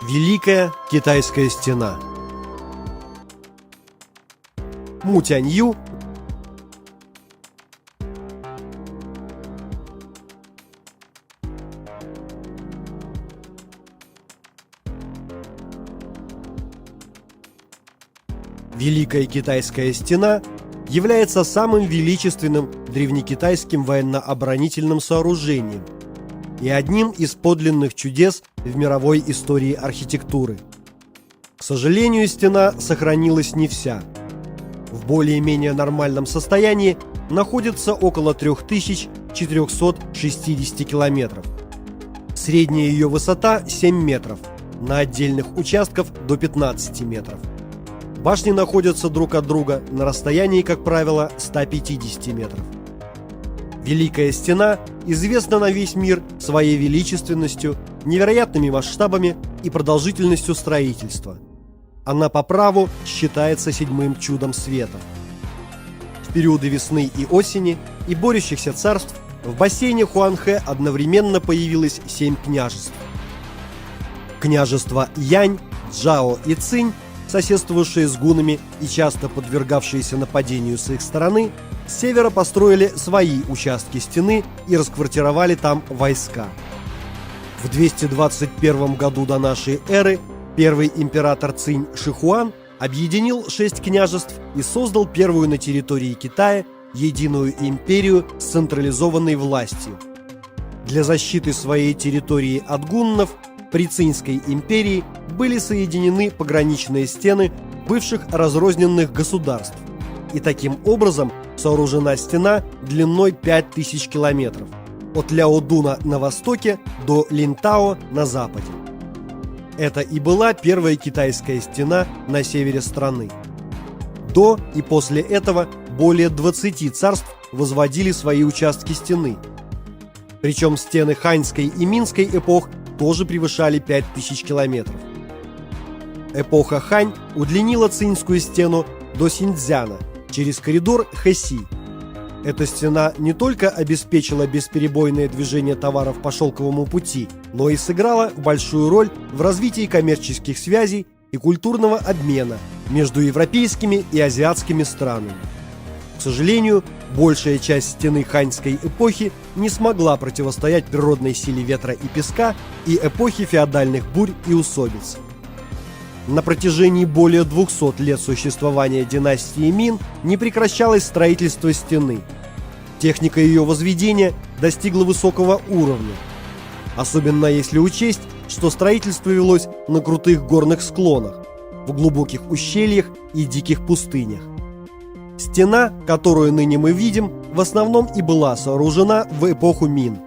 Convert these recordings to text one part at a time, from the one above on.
Великая Китайская стена. Мутянью. Великая Китайская стена является самым величественным древнекитайским военно-оборонительным сооружением и одним из подлинных чудес в мировой истории архитектуры. К сожалению, стена сохранилась не вся. В более-менее нормальном состоянии находится около 3460 километров. Средняя ее высота 7 метров, на отдельных участках до 15 метров. Башни находятся друг от друга на расстоянии, как правило, 150 метров. Великая стена известна на весь мир своей величественностью, невероятными масштабами и продолжительностью строительства. Она по праву считается седьмым чудом света. В периоды весны и осени и борющихся царств в бассейне Хуанхэ одновременно появилось 7 княжеств. Княжества Янь, Чжао и Цинь, соседствовавшие с гуннами и часто подвергавшиеся нападению с их стороны, с севера построили свои участки стены и расквартировали там войска. В 221 году до нашей эры первый император Цинь Шихуан объединил 6 княжеств и создал первую на территории Китая единую империю с централизованной властью. Для защиты своей территории от гуннов при Цинской империи были соединены пограничные стены бывших разрозненных государств, и таким образом сооружена стена длиной 5000 километров от Ляодуна на востоке до Линтао на западе. Это и была первая китайская стена на севере страны. До и после этого более 20 царств возводили свои участки стены. Причем стены ханьской и минской эпох тоже превышали 5000 километров. Эпоха Хань удлинила Цинскую стену до Синьцзяна через коридор Хэси. Эта стена не только обеспечила бесперебойное движение товаров по шелковому пути, но и сыграла большую роль в развитии коммерческих связей и культурного обмена между европейскими и азиатскими странами. К сожалению, большая часть стены ханьской эпохи не смогла противостоять природной силе ветра и песка и эпохи феодальных бурь и усобиц. На протяжении более 200 лет существования династии Мин не прекращалось строительство стены. Техника ее возведения достигла высокого уровня, особенно если учесть, что строительство велось на крутых горных склонах, в глубоких ущельях и диких пустынях. Стена, которую ныне мы видим, в основном и была сооружена в эпоху Мин.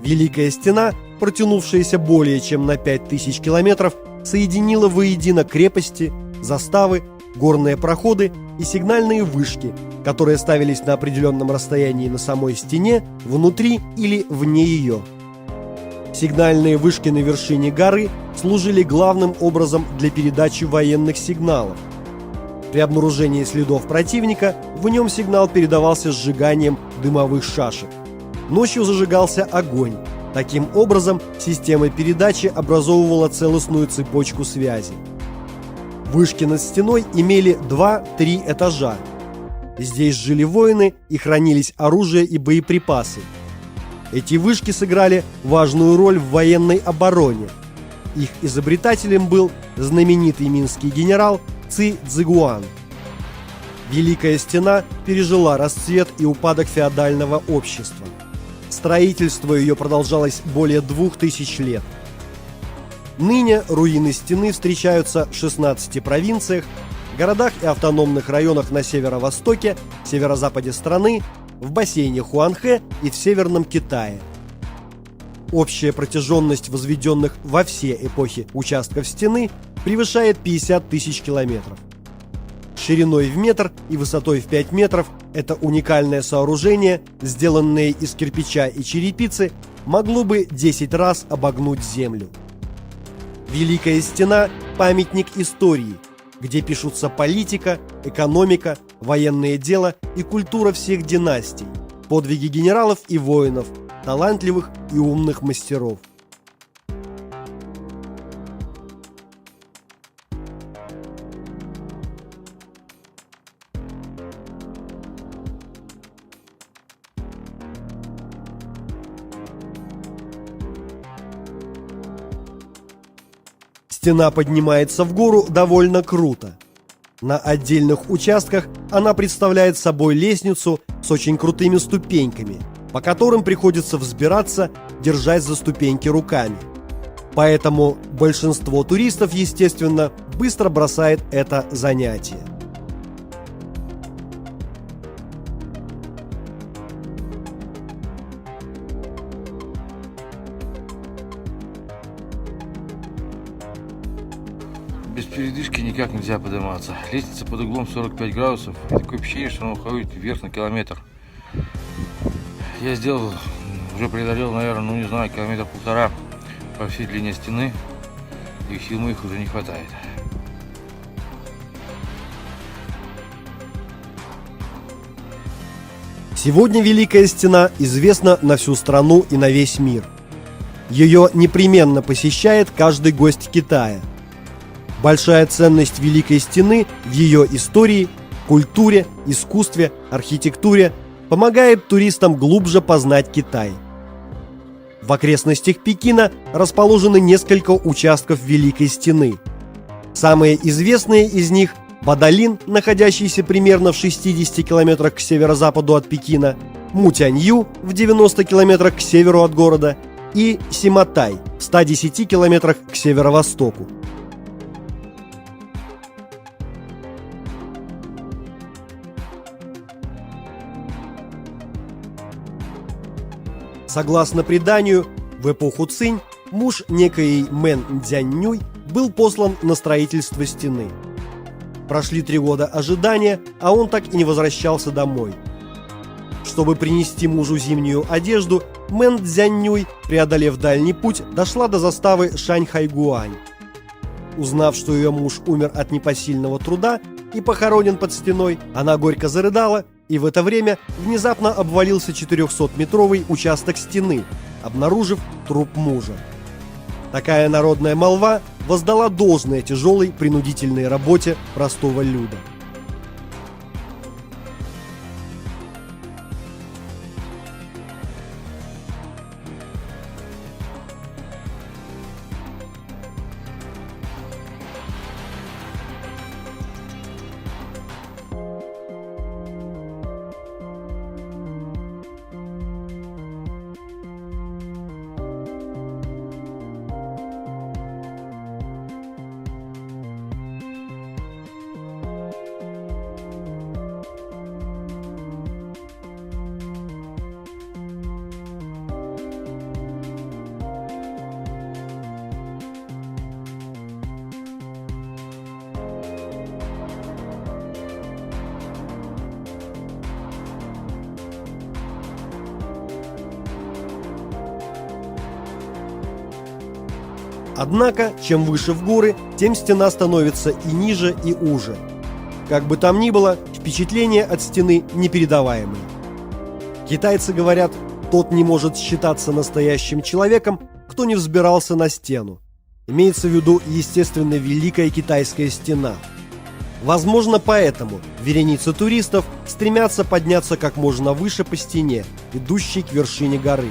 Великая стена, протянувшаяся более чем на 5000 километров, соединила воедино крепости, заставы, горные проходы и сигнальные вышки, которые ставились на определенном расстоянии на самой стене, внутри или вне ее. Сигнальные вышки на вершине горы служили главным образом для передачи военных сигналов. При обнаружении следов противника в нем сигнал передавался сжиганием дымовых шашек. Ночью зажигался огонь. Таким образом, система передачи образовывала целостную цепочку связи. Вышки над стеной имели 2-3 этажа. Здесь жили воины и хранились оружие и боеприпасы. Эти вышки сыграли важную роль в военной обороне. Их изобретателем был знаменитый минский генерал Ци Цзигуан. Великая стена пережила расцвет и упадок феодального общества. Строительство ее продолжалось более 2000 лет. Ныне руины стены встречаются в 16 провинциях, городах и автономных районах на северо-востоке, северо-западе страны, в бассейне Хуанхэ и в Северном Китае. Общая протяженность возведенных во все эпохи участков стены превышает 50 тысяч километров. Шириной в метр и высотой в 5 метров это уникальное сооружение, сделанное из кирпича и черепицы, могло бы 10 раз обогнуть землю. Великая стена – памятник истории, где пишутся политика, экономика, военное дело и культура всех династий, подвиги генералов и воинов, талантливых и умных мастеров. Стена поднимается в гору довольно круто. На отдельных участках она представляет собой лестницу с очень крутыми ступеньками, по которым приходится взбираться, держась за ступеньки руками. Поэтому большинство туристов, естественно, быстро бросает это занятие. Без передышки никак нельзя подниматься. Лестница под углом 45 градусов. И такое впечатление, что она уходит вверх на километр. Я уже преодолел, наверное, не знаю, километр полтора по всей длине стены. И сил моих уже не хватает. Сегодня Великая Стена известна на всю страну и на весь мир. Ее непременно посещает каждый гость Китая. Большая ценность Великой Стены в ее истории, культуре, искусстве, архитектуре помогает туристам глубже познать Китай. В окрестностях Пекина расположены несколько участков Великой Стены. Самые известные из них – Бадалин, находящийся примерно в 60 километрах к северо-западу от Пекина, Мутянью в 90 километрах к северу от города и Симатай в 110 километрах к северо-востоку. Согласно преданию, в эпоху Цинь муж некой Мэн Цзяньнюй был послан на строительство стены. Прошли 3 года ожидания, а он так и не возвращался домой. Чтобы принести мужу зимнюю одежду, Мэн Цзяньнюй, преодолев дальний путь, дошла до заставы Шаньхайгуань. Узнав, что ее муж умер от непосильного труда и похоронен под стеной, она горько зарыдала, и в это время внезапно обвалился 400-метровый участок стены, обнаружив труп мужа. Такая народная молва воздала должное тяжелой принудительной работе простого люда. Однако, чем выше в горы, тем стена становится и ниже, и уже. Как бы там ни было, впечатление от стены непередаваемое. Китайцы говорят, тот не может считаться настоящим человеком, кто не взбирался на стену. Имеется в виду, естественно, Великая Китайская стена. Возможно, поэтому вереницы туристов стремятся подняться как можно выше по стене, идущей к вершине горы.